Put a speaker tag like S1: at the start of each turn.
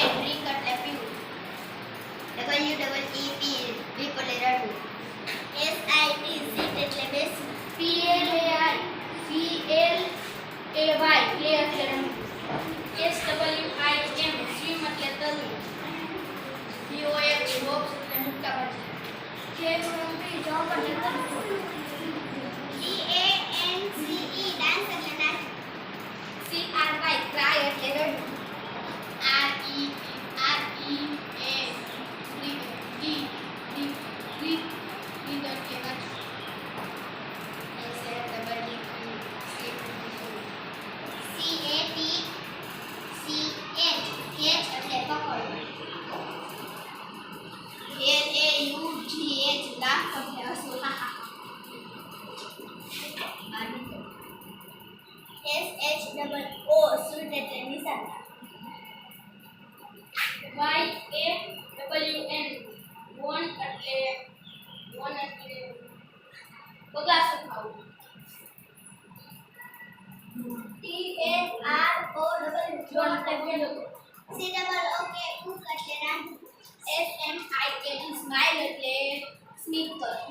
S1: કે ડ્રિંક એટલે પીવું. WEEP વીપ એટલે રડવું. SIT એટલે બેસવું.
S2: PLAI play એટલે રમવું. SWIM swim એટલે તરવું. BOX box એટલે મુક્કાબાજી. JMP job એટલે તરવું.
S1: DANCE ડાન્સ એટલે નાચવું.
S2: CRY cry એટલે રડવું.
S1: SHOO સ્વીટ એટલે નિશાન.
S2: YAWN એટલે બગાસું ખાવું.
S1: TROW COOK એટલે રાંધવું.
S2: SMILE સ્માઈલ એટલે સ્મિત કરો.